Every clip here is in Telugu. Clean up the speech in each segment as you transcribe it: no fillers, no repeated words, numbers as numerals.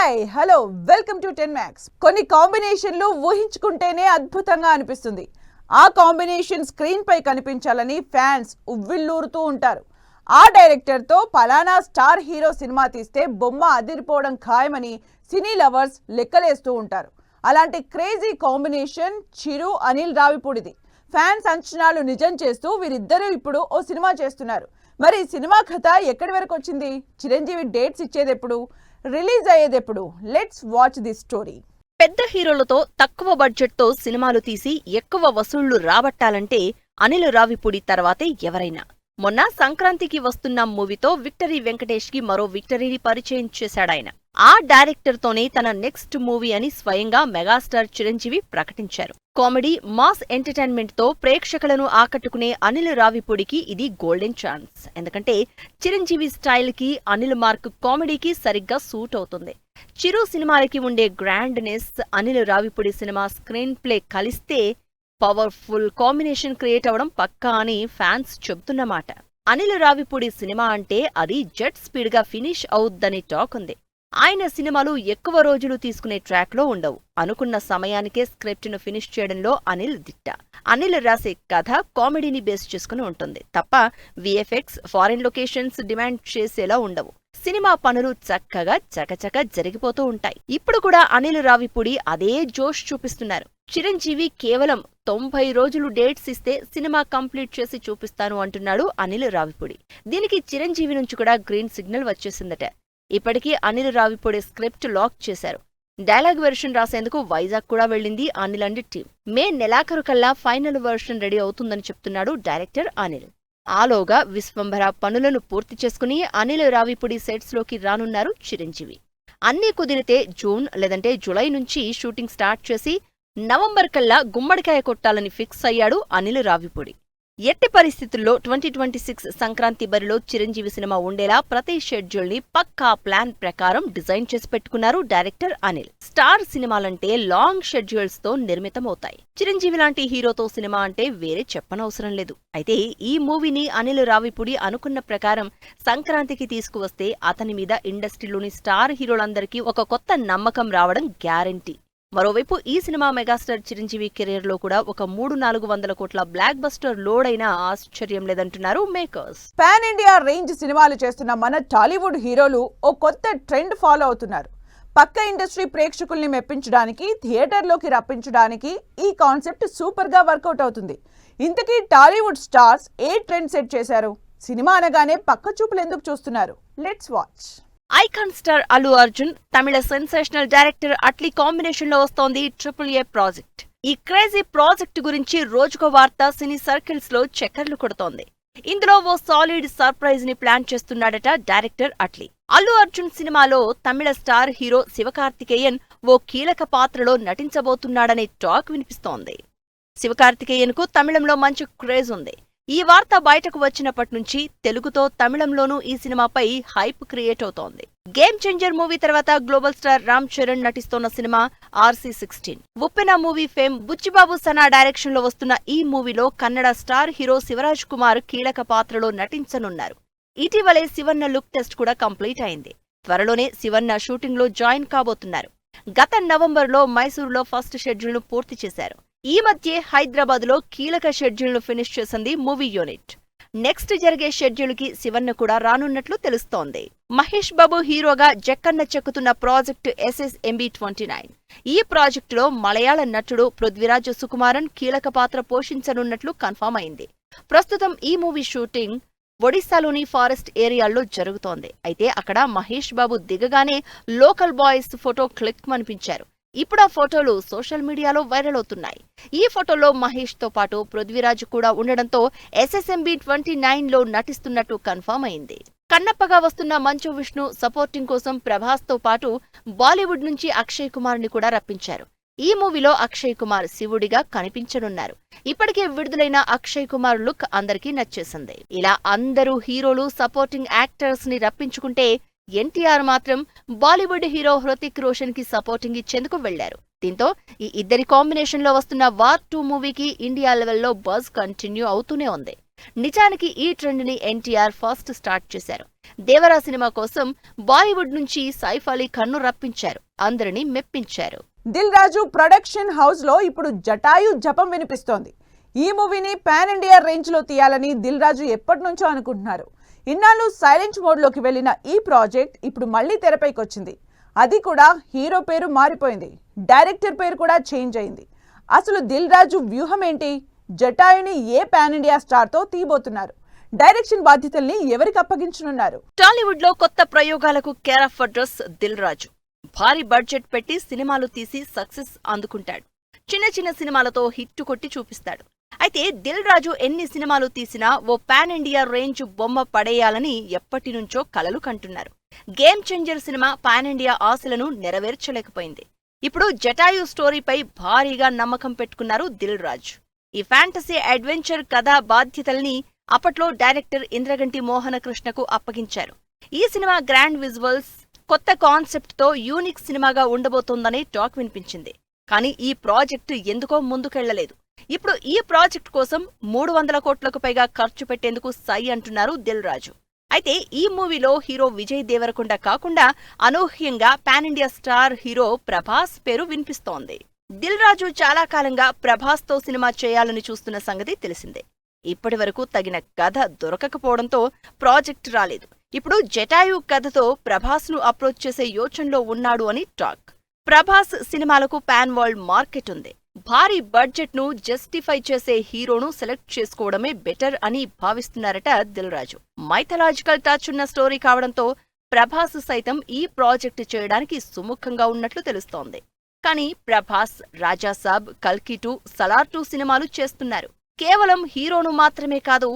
Hi hello welcome to 10 max. కొన్ని కాంబినేషన్లు ఊహించుకుంటేనే అద్భుతంగా అనిపిస్తుంది. ఆ కాంబినేషన్ స్క్రీన్ పై కనిపించాలని ఫ్యాన్స్ ఉవ్విళ్ళూరుతూ ఉంటారు. ఆ డైరెక్టర్ తో పలానా స్టార్ హీరో సినిమా తీస్తే బొమ్మ అదిరిపోవడం ఖాయమని సినీ లవర్స్ లెక్కలేస్తూ ఉంటారు. అలాంటి క్రేజీ కాంబినేషన్ చిరు అనిల్ రావిపూడిది. ఫ్యాన్స్ అంచనాలు నిజం చేస్తూ వీరిద్దరూ ఇప్పుడు ఓ సినిమా చేస్తున్నారు. మరి సినిమా కథ ఎక్కడి వరకు వచ్చింది? చిరంజీవి డేట్స్ ఇచ్చేదెప్పుడు? రిలీజ్ అయ్యేదెప్పుడు? Let's watch the story. పెద్ద హీరోలతో తక్కువ బడ్జెట్తో సినిమాలు తీసి ఎక్కువ వసూళ్లు రాబట్టాలంటే అనిల్ రావిపూడి తర్వాతే ఎవరైనా. మొన్న సంక్రాంతికి వస్తున్న మూవీతో విక్టరీ వెంకటేష్ కి మరో విక్టరీని పరిచయం చేశాడాయన. ఆ డైరెక్టర్ తోనే తన నెక్స్ట్ మూవీ అని స్వయంగా మెగాస్టార్ చిరంజీవి ప్రకటించారు. కామెడీ మాస్ ఎంటర్టైన్మెంట్ తో ప్రేక్షకులను ఆకట్టుకునే అనిల్ రావిపూడికి ఇది గోల్డెన్ ఛాన్స్. ఎందుకంటే చిరంజీవి స్టైల్ కి అనిల్ మార్క్ కామెడీకి సరిగ్గా సూట్ అవుతుంది. చిరు సినిమాలకి ఉండే grandness Anil Ravipudi cinema screen play కలిస్తే పవర్ఫుల్ కాంబినేషన్ క్రియేట్ అవడం పక్కా అని ఫ్యాన్స్ చెబుతున్నమాట. అనిల్ రావిపూడి సినిమా అంటే అది జెట్ స్పీడ్ గా ఫినిష్ అవుద్దని టాక్ ఉంది. ఆయన సినిమాలు ఎక్కువ రోజులు తీసుకునే ట్రాక్ లో ఉండవు. అనుకున్న సమయానికే స్క్రిప్ట్ ను ఫినిష్ చేయడంలో అనిల్ దిట్ట. అనిల్ రాసే కథ కామెడీని బేస్ చేసుకుని ఉంటుంది తప్ప విఎఫ్ఎక్స్ ఫారిన్ లొకేషన్స్ డిమాండ్ చేసేలా ఉండవు. సినిమా పనులు చక్కగా చకచక జరిగిపోతూ ఉంటాయి. ఇప్పుడు కూడా అనిల్ రావిపూడి అదే జోష్ చూపిస్తున్నారు. చిరంజీవి కేవలం 90 రోజులు డేట్స్ ఇస్తే సినిమా కంప్లీట్ చేసి చూపిస్తాను అంటున్నాడు అనిల్ రావిపూడి. దీనికి చిరంజీవి నుంచి కూడా గ్రీన్ సిగ్నల్ వచ్చేసిందట. ఇప్పటికీ అనిల్ రావిపూడి స్క్రిప్ట్ లాక్ చేశారు. డైలాగ్ వెర్షన్ రాసేందుకు వైజాగ్ కూడా వెళ్లింది అనిల్ అండ్ టీం. మే నెలాఖరు కల్లా ఫైనల్ వెర్షన్ రెడీ అవుతుందని చెప్తున్నాడు డైరెక్టర్ అనిల్. ఆలోగా విశ్వంభర పనులను పూర్తి చేసుకుని అనిల్ రావిపూడి సెట్స్ లోకి రానున్నారు చిరంజీవి. అన్నీ కుదిరితే జూన్ లేదంటే జులై నుంచి షూటింగ్ స్టార్ట్ చేసి నవంబర్ కల్లా గుమ్మడికాయ కొట్టాలని ఫిక్స్ అయ్యాడు అనిల్ రావిపూడి. ఎట్టి పరిస్థితుల్లో 2026 సంక్రాంతి బరిలో చిరంజీవి సినిమా ఉండేలా ప్రతి షెడ్యూల్ ని పక్కా ప్లాన్ ప్రకారం డిజైన్ చేసి పెట్టుకున్నారు డైరెక్టర్ అనిల్. స్టార్ సినిమాలంటే లాంగ్ షెడ్యూల్స్ తో నిర్మితమవుతాయి. చిరంజీవి లాంటి హీరోతో సినిమా అంటే వేరే చెప్పనవసరం లేదు. అయితే ఈ మూవీని అనిల్ రావిపూడి అనుకున్న ప్రకారం సంక్రాంతికి తీసుకువస్తే అతని మీద ఇండస్ట్రీలోని స్టార్ హీరోలందరికీ ఒక కొత్త నమ్మకం రావడం గ్యారెంటీ. మరోవైపు ఈ సినిమా మెగాస్టార్ చిరంజీవి కెరీర్ లో కూడా ఒక 300-400 కోట్ల బ్లాక్ బస్టర్ లోడ్ అయినా ఆశ్చర్యం లేదంటున్నారు మేకర్స్. పాన్ ఇండియా రేంజ్ సినిమాలు చేస్తున్న మన టాలీవుడ్ హీరోలు ఓ కొత్త ట్రెండ్ ఫాలో అవుతున్నారు. పక్క ఇండస్ట్రీ ప్రేక్షకుల్ని మెప్పించడానికి, థియేటర్లోకి రప్పించడానికి ఈ కాన్సెప్ట్ సూపర్ గా వర్కౌట్ అవుతుంది. ఇంతకీ టాలీవుడ్ స్టార్స్ ఏ ట్రెండ్ సెట్ చేశారు? సినిమా అనగానే పక్క చూపులు ఎందుకు చూస్తున్నారు? Let's watch. Icon star Allu Arjun, Tamil sensational director Atlee combination లో వస్తోంది AAA ప్రాజెక్ట్. ఈ క్రేజీ ప్రాజెక్ట్ గురించి రోజుకో వార్త సినీ సర్కిల్స్ లో చక్కర్లు కొడుతోంది. ఇందులో ఓ సాలిడ్ సర్ప్రైజ్ ని ప్లాన్ చేస్తున్నాడట డైరెక్టర్ అట్లీ. అల్లు అర్జున్ సినిమాలో తమిళ స్టార్ హీరో శివకార్తికేయన్ ఓ కీలక పాత్రలో నటించబోతున్నాడనే టాక్ వినిపిస్తోంది. శివకార్తికేయన్ కు తమిళంలో మంచి క్రేజ్ ఉంది. ఈ వార్త బయటకు వచ్చినప్పటి నుంచి తెలుగుతో తమిళంలోనూ ఈ సినిమాపై హైప్ క్రియేట్ అవుతోంది. గేమ్ చేంజర్ మూవీ తర్వాత గ్లోబల్ స్టార్ రామ్ చరణ్ నటిస్తోన్న cinema RC16. Uppena movie fame Buchibabu Sana direction లో వస్తున్న ఈ మూవీలో కన్నడ స్టార్ హీరో శివరాజ్ కుమార్ కీలక పాత్రలో నటించనున్నారు. ఇటీవలే శివన్న లుక్ టెస్ట్ కూడా కంప్లీట్ అయింది. త్వరలోనే శివన్న షూటింగ్ లో జాయిన్ కాబోతున్నారు. గత నవంబర్లో మైసూరులో ఫస్ట్ షెడ్యూల్ ను పూర్తి చేశారు. ఈ మధ్య హైదరాబాద్ లో కీలక షెడ్యూల్ ను ఫినిష్ చేసింది మూవీ యూనిట్. నెక్స్ట్ జరిగే షెడ్యూల్ కి శివన్న కూడా రానున్నట్లు తెలుస్తోంది. మహేష్ బాబు హీరోగా జక్కన్న చెక్కుతున్న ప్రాజెక్టు SSMB29. ఈ ప్రాజెక్టులో మలయాళ నటుడు పృథ్వీరాజ్ సుకుమారన్ కీలక పాత్ర పోషించనున్నట్లు కన్ఫర్మ్ అయింది. ప్రస్తుతం ఈ మూవీ షూటింగ్ ఒడిశాలోని ఫారెస్ట్ ఏరియాల్లో జరుగుతోంది. అయితే అక్కడ మహేష్ బాబు దిగగానే లోకల్ బాయ్స్ ఫోటో క్లిక్ అనిపించారు. ఇప్పుడు ఆ ఫోటోలు సోషల్ మీడియాలో వైరల్ అవుతున్నాయి. ఈ ఫోటోలో మహేష్ తో పాటు పృథ్వీరాజ్ కూడా ఉండడంతో SSMB29 లో నటిస్తున్నట్టు కన్ఫర్మ్ అయింది. కన్నప్పగా వస్తున్న మంచు విష్ణు సపోర్టింగ్ కోసం ప్రభాస్ తో పాటు బాలీవుడ్ నుంచి అక్షయ్ కుమార్ ని కూడా రప్పించారు. ఈ మూవీలో అక్షయ్ కుమార్ శివుడిగా కనిపించనున్నారు. ఇప్పటికే విడుదలైన అక్షయ్ కుమార్ లుక్ అందరికీ నచ్చేసింది. ఇలా అందరూ హీరోలు సపోర్టింగ్ యాక్టర్స్ ని రప్పించుకుంటే ఎన్టీఆర్ మాత్రం బాలీవుడ్ హీరో హృతిక్ రోషన్ కి సపోర్టింగ్ ఇచ్చేందుకు వెళ్లారు. దీంతో ఈ ఇద్దరి కాంబినేషన్ లో వస్తున్న వార్ 2 మూవీకి ఇండియా లెవెల్లో బజ్ కంటిన్యూ అవుతూనే ఉంది. నిజానికి ఈ ట్రెండ్ ని ఎన్టీఆర్ ఫస్ట్ స్టార్ట్ చేశారు. దేవరా సినిమా కోసం బాలీవుడ్ నుంచి సైఫ్ అలీ ఖన్ను రప్పించారు, అందరినీ మెప్పించారు. దిల్ రాజు ప్రొడక్షన్ హౌస్ లో ఇప్పుడు జటాయు జపం వినిపిస్తోంది. ఈ మూవీని పాన్ ఇండియా రేంజ్ లో తీయాలని దిల్ రాజు ఎప్పటి నుంచో అనుకుంటున్నారు. ఇన్నాళ్ళు సైలెంట్ మోడ్ లోకి వెళ్లిన ఈ ప్రాజెక్ట్ ఇప్పుడు మళ్లీ తెరపైకి వచ్చింది. అది కూడా హీరో పేరు మారిపోయింది, డైరెక్టర్ పేరు కూడా చేంజ్ అయింది. అసలు దిల్ రాజు వ్యూహం ఏంటి? జటాయుని ఏ పాన్ ఇండియా స్టార్ తో తీయబోతున్నారు? డైరెక్షన్ బాధ్యతల్ని ఎవరికి అప్పగించనున్నారు? టాలీవుడ్ లో కొత్త ప్రయోగాలకు care of address Dil Raju. భారీ బడ్జెట్ పెట్టి సినిమాలు తీసి సక్సెస్ అందుకుంటాడు. చిన్న చిన్న సినిమాలతో హిట్ కొట్టి చూపిస్తాడు. అయితే దిల్ రాజు ఎన్ని సినిమాలు తీసినా ఓ పాన్ ఇండియా రేంజ్ బొమ్మ పడేయాలని ఎప్పటి నుంచో కలలు కంటున్నారు. Game changer cinema pan India ఆశలను నెరవేర్చలేకపోయింది. ఇప్పుడు జటాయు స్టోరీపై భారీగా నమ్మకం పెట్టుకున్నారు దిల్ రాజు. ఈ ఫ్యాంటసీ అడ్వెంచర్ కథా బాధ్యతల్ని అప్పట్లో డైరెక్టర్ ఇంద్రగంటి మోహనకృష్ణకు అప్పగించారు. ఈ సినిమా గ్రాండ్ విజువల్స్, కొత్త కాన్సెప్ట్ తో యూనిక్ సినిమాగా ఉండబోతోందనే టాక్ వినిపించింది. కానీ ఈ ప్రాజెక్టు ఎందుకో ముందుకెళ్లలేదు. ఇప్పుడు ఈ ప్రాజెక్ట్ కోసం 300 కోట్లకు పైగా ఖర్చు పెట్టేందుకు సై అంటున్నారు దిల్ రాజు. అయితే ఈ మూవీలో హీరో విజయ్ దేవరకొండ కాకుండా అనూహ్యంగా pan India star hero Prabhas పేరు వినిపిస్తోంది. దిల్ రాజు చాలా కాలంగా ప్రభాస్ తో సినిమా చేయాలని చూస్తున్న సంగతి తెలిసిందే. ఇప్పటివరకు తగిన కథ దొరకకపోవడంతో ప్రాజెక్ట్ రాలేదు. ఇప్పుడు జటాయు కథతో ప్రభాస్ ను అప్రోచ్ చేసే యోచనలో ఉన్నాడు అని టాక్. ప్రభాస్ సినిమాలకు పాన్ వరల్డ్ మార్కెట్ ఉంది. భారీ బడ్జెట్ ను జస్టిఫై చేసే హీరోను సెలెక్ట్ చేసుకోవడమే బెటర్ అని భావిస్తున్నారట దిల్ రాజు. మైథలాజికల్ టచ్ ఉన్న స్టోరీ కావడంతో ప్రభాస్ సైతం ఈ ప్రాజెక్టు చేయడానికి సుముఖంగా ఉన్నట్లు తెలుస్తోంది. కానీ ప్రభాస్ రాజాసాబ్, కల్కి 2, సలార్ 2 సినిమాలు చేస్తున్నారు. కేవలం హీరోను మాత్రమే కాదు,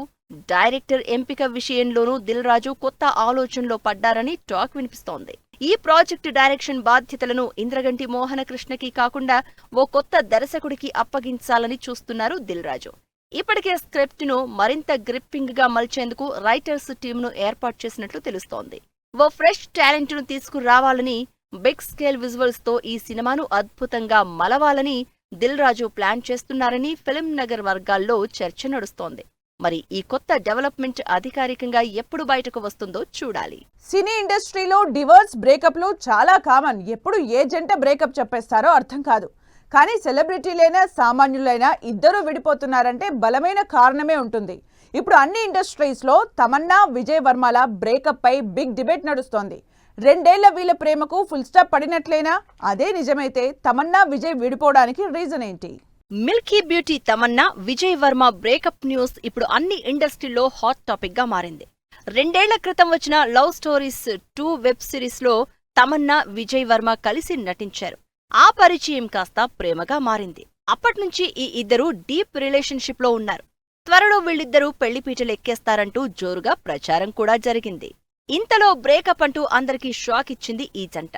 డైరెక్టర్ ఎంపిక విషయంలోనూ దిల్ రాజు కొత్త ఆలోచనలో పడ్డారని టాక్ వినిపిస్తోంది. ఈ ప్రాజెక్టు డైరెక్షన్ బాధ్యతలను ఇంద్రగంటి మోహనకృష్ణకి కాకుండా ఓ కొత్త దర్శకుడికి అప్పగించాలని చూస్తున్నారు దిల్ రాజు. ఇప్పటికే స్క్రిప్ట్ ను మరింత గ్రిప్పింగ్ గా మలిచేందుకు రైటర్స్ టీమ్ ను ఏర్పాటు చేసినట్లు తెలుస్తోంది. ఓ ఫ్రెష్ టాలెంట్ ను తీసుకురావాలని, బిగ్ స్కేల్ విజువల్స్ తో ఈ సినిమాను అద్భుతంగా మలవాలని దిల్ రాజు ప్లాన్ చేస్తున్నారని ఫిల్మ్ నగర్ వర్గాల్లో చర్చ నడుస్తోంది. మరి ఈ కొత్త డెవలప్మెంట్ అధికారికంగా ఎప్పుడు బయటకు వస్తుందో చూడాలి. సినీ ఇండస్ట్రీలో డివోర్స్ బ్రేకప్లు చాలా కామన్. ఎప్పుడు ఏ జంట బ్రేకప్ చెప్పేస్తారో అర్థం కాదు. కానీ సెలబ్రిటీలైనా సామాన్యులైనా ఇద్దరు విడిపోతున్నారంటే బలమైన కారణమే ఉంటుంది. ఇప్పుడు అన్ని ఇండస్ట్రీస్ లో తమన్నా, విజయ్ వర్మల బ్రేకప్ పై బిగ్ డిబేట్ నడుస్తోంది. 2 ఏళ్ల వీళ్ళ ప్రేమకు ఫుల్ స్టాప్ పడినట్లేనా? అదే నిజమైతే తమన్నా, విజయ్ విడిపోవడానికి రీజన్ ఏంటి? Milky beauty Tamannaah, Vijay Varma breakup news ఇప్పుడు అన్ని ఇండస్ట్రీల్లో హాట్ టాపిక్ గా మారింది. 2 ఏళ్ల క్రితం వచ్చిన లవ్ స్టోరీస్ 2 వెబ్ సిరీస్ లో తమన్నా, విజయ్ వర్మ కలిసి నటించారు. ఆ పరిచయం కాస్త ప్రేమగా మారింది. అప్పట్నుంచి ఈ ఇద్దరు డీప్ రిలేషన్షిప్ లో ఉన్నారు. త్వరలో వీళ్ళిద్దరూ పెళ్లిపీటలు ఎక్కేస్తారంటూ జోరుగా ప్రచారం కూడా జరిగింది. ఇంతలో బ్రేకప్ అంటూ అందరికీ షాక్ ఇచ్చింది ఈ జంట.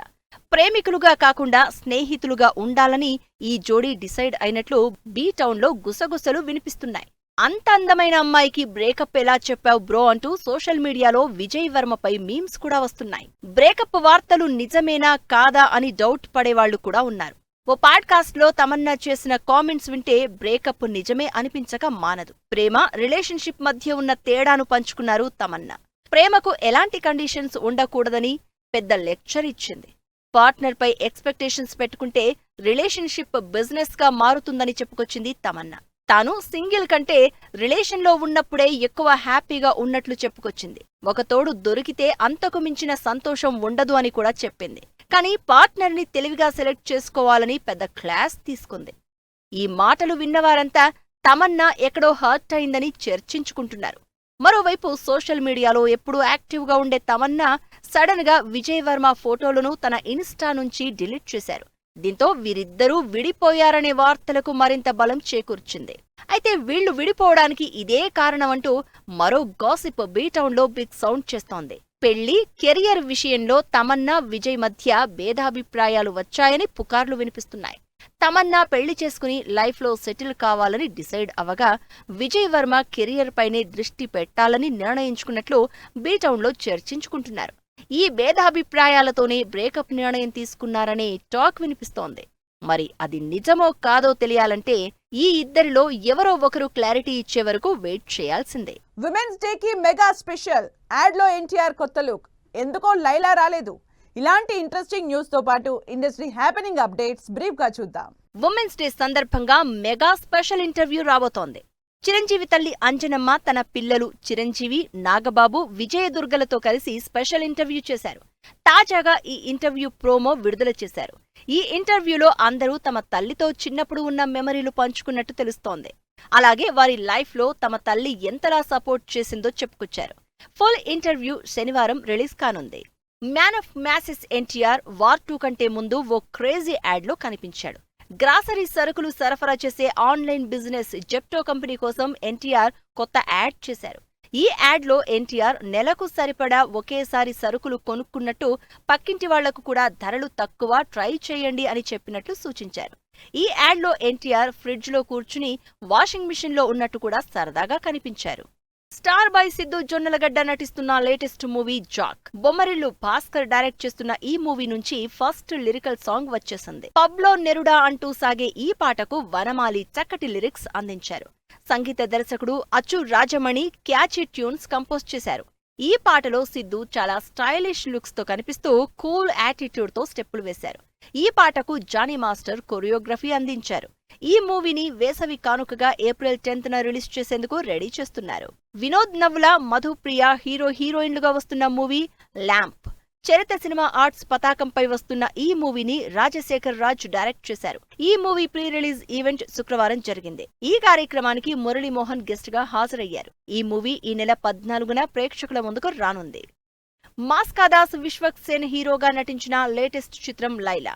ప్రేమికులుగా కాకుండా స్నేహితులుగా ఉండాలని ఈ జోడీ డిసైడ్ అయినట్లు బీ టౌన్ లో గుసగుసలు వినిపిస్తున్నాయి. అంత అందమైన అమ్మాయికి బ్రేకప్ ఎలా చెప్పావు బ్రో అంటూ సోషల్ మీడియాలో విజయ్ వర్మపై మీమ్స్ కూడా వస్తున్నాయి. బ్రేకప్ వార్తలు నిజమేనా కాదా అని డౌట్ పడేవాళ్లు కూడా ఉన్నారు. ఓ పాడ్కాస్ట్ లో తమన్నా చేసిన కామెంట్స్ వింటే బ్రేకప్ నిజమే అనిపించక మానదు. ప్రేమ, రిలేషన్షిప్ మధ్య ఉన్న తేడాను పంచుకున్నారు తమన్నా. ప్రేమకు ఎలాంటి కండిషన్స్ ఉండకూడదని పెద్ద లెక్చర్ ఇచ్చింది. పార్ట్నర్ పై ఎక్స్పెక్టేషన్స్ పెట్టుకుంటే రిలేషన్షిప్ బిజినెస్ గా మారుతుందని చెప్పుకొచ్చింది తమన్నా. తాను సింగిల్ కంటే రిలేషన్లో ఉన్నప్పుడే ఎక్కువ హ్యాపీగా ఉన్నట్లు చెప్పుకొచ్చింది. ఒక తోడు దొరికితే అంతకు మించిన సంతోషం ఉండదు అని కూడా చెప్పింది. కానీ పార్ట్నర్ని తెలివిగా సెలెక్ట్ చేసుకోవాలని పెద్ద క్లాస్ తీసుకుంది. ఈ మాటలు విన్నవారంతా తమన్నా ఎక్కడో హర్ట్ అయిందని చర్చించుకుంటున్నారు. మరోవైపు సోషల్ మీడియాలో ఎప్పుడూ యాక్టివ్గా ఉండే తమన్నా సడన్ గా విజయ్ వర్మ ఫోటోలను తన ఇన్స్టా నుంచి డిలీట్ చేశారు. దీంతో వీరిద్దరూ విడిపోయారనే వార్తలకు మరింత బలం చేకూర్చింది. అయితే వీళ్లు విడిపోవడానికి ఇదే కారణమంటూ మరో గాసిప్ బీటౌన్ లో బిగ్ సౌండ్ చేస్తోంది. పెళ్లి, కెరియర్ విషయంలో తమన్నా, విజయ్ మధ్య భేదాభిప్రాయాలు వచ్చాయని పుకార్లు వినిపిస్తున్నాయి. తమన్నా పెళ్లి చేసుకుని లైఫ్ లో సెటిల్ కావాలని డిసైడ్ అవగా విజయ్ వర్మ కెరియర్ పైనే దృష్టి పెట్టాలని నిర్ణయించుకున్నట్లు బీటౌన్ లో చర్చించుకుంటున్నారు. ఈ భేదాభిప్రాయాలతోనే బ్రేకప్ నిర్ణయం తీసుకున్నారనే టాక్ వినిపిస్తోంది. మరి అది నిజమో కాదో తెలియాలంటే ఈ ఇద్దరిలో ఎవరో ఒకరు క్లారిటీ ఇచ్చే వరకు వెయిట్ చేయాల్సిందే. విమెన్స్ డే కి మెగా స్పెషల్ యాడ్ లో ఎన్టీఆర్ కొత్త లుక్, ఎందుకో లైలా రాలేదు. ఇలాంటి ఇంట్రెస్టింగ్ న్యూస్ తో పాటు ఇండస్ట్రీ హ్యాపెనింగ్ అప్డేట్స్ బ్రీఫ్ గా చూద్దాం. ఉమెన్స్ డే సందర్భంగా మెగా స్పెషల్ ఇంటర్వ్యూ రాబోతోంది. చిరంజీవి తల్లి అంజనమ్మ తన పిల్లలు చిరంజీవి, నాగబాబు, విజయదుర్గలతో కలిసి స్పెషల్ ఇంటర్వ్యూ చేశారు. తాజాగా ఈ ఇంటర్వ్యూ ప్రోమో విడుదల చేశారు. ఈ ఇంటర్వ్యూలో అందరూ తమ తల్లితో చిన్నప్పుడు ఉన్న మెమరీలు పంచుకున్నట్టు తెలుస్తోంది. అలాగే వారి లైఫ్ లో తమ తల్లి ఎంతలా సపోర్ట్ చేసిందో చెప్పుకొచ్చారు. ఫుల్ ఇంటర్వ్యూ శనివారం రిలీజ్ కానుంది. Man of masses NTR war 2 కంటే ముందు ఓ క్రేజీ యాడ్ లో కనిపించాడు. గ్రాసరీ సరుకులు సరఫరా చేసే ఆన్లైన్ బిజినెస్ జెప్టో కంపెనీ కోసం ఎన్టీఆర్ కొత్త యాడ్ చేశారు. ఈ యాడ్ లో ఎన్టీఆర్ నెలకు సరిపడా ఒకేసారి సరుకులు కొనుక్కున్నట్టు, పక్కింటి వాళ్లకు కూడా ధరలు తక్కువ, ట్రై చేయండి అని చెప్పినట్లు సూచించారు. ఈ యాడ్ లో ఎన్టీఆర్ ఫ్రిడ్జ్ లో కూర్చుని వాషింగ్ మిషన్ లో ఉన్నట్టు కూడా సరదాగా కనిపించారు. స్టార్ బాయ్ సిద్ధు జొన్నలగడ్డ నటిస్తున్న latest movie Jack. Bommarillu Bhaskar direct చేస్తున్న ఈ మూవీ నుంచి ఫస్ట్ లిరికల్ సాంగ్ వచ్చేసింది. పబ్లో నెరుడా అంటూ సాగే ఈ పాటకు వనమాలి చక్కటి లిరిక్స్ అందించారు. సంగీత దర్శకుడు అచ్చు రాజమణి క్యాచీ ట్యూన్స్ కంపోజ్ చేశారు. ఈ పాటలో సిద్ధు చాలా స్టైలిష్ లుక్స్ తో కనిపిస్తూ కూల్ యాటిట్యూడ్ తో స్టెప్పులు వేశారు. ఈ పాటకు జానీ మాస్టర్ కొరియోగ్రఫీ అందించారు. ఈ మూవీని వేసవి కానుకగా ఏప్రిల్ 10న రిలీజ్ చేసేందుకు రెడీ చేస్తున్నారు. వినోద్ నవ్వుల, మధుప్రియ హీరోయిన్లుగా వస్తున్న మూవీ ల్యాంప్. చరిత సినిమా ఆర్ట్స్ పతాకంపై వస్తున్న ఈ మూవీని రాజశేఖర్ రాజ్ డైరెక్ట్ చేశారు. ఈ మూవీ ప్రీ రిలీజ్ ఈవెంట్ శుక్రవారం జరిగింది. ఈ కార్యక్రమానికి మురళీమోహన్ గెస్ట్ గా హాజరయ్యారు. ఈ మూవీ ఈ నెల 14న ప్రేక్షకుల ముందుకు రానుంది. మాస్కాదాస్ విశ్వక్ సేన్ హీరోగా నటించిన లేటెస్ట్ చిత్రం లైలా.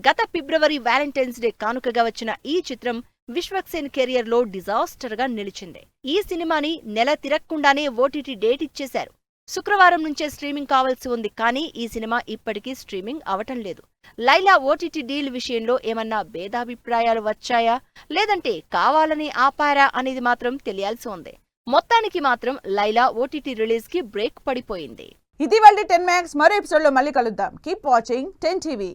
గత ఫిబ్రవరి వ్యాలంటైన్స్ డే కానుకగా వచ్చిన ఈ చిత్రం విశ్వక్ సేన్ కెరియర్ లో డిజాస్టర్ గా నిలిచింది. ఈ సినిమాని నెల తిరక్కుండానే ఓటీటీ డేట్ ఇచ్చేశారు. శుక్రవారం నుంచే స్ట్రీమింగ్ కావాల్సి ఉంది, కానీ ఈ సినిమా ఇప్పటికీ స్ట్రీమింగ్ అవటం లేదు. లైలా ఓటీటీ డీల్ విషయంలో ఏమన్నా భేదాభిప్రాయాలు వచ్చాయా, లేదంటే కావాలని ఆపారా అనేది మాత్రం తెలియాల్సి ఉంది. మొత్తానికి మాత్రం లైలా ఓటీటీ రిలీజ్ కి బ్రేక్ పడిపోయింది. ఇది వాళ్ళ 10 మ్యాక్స్. మరో ఎపిసోడ్ లో మళ్ళీ కలుద్దాం. Keep watching 10 TV.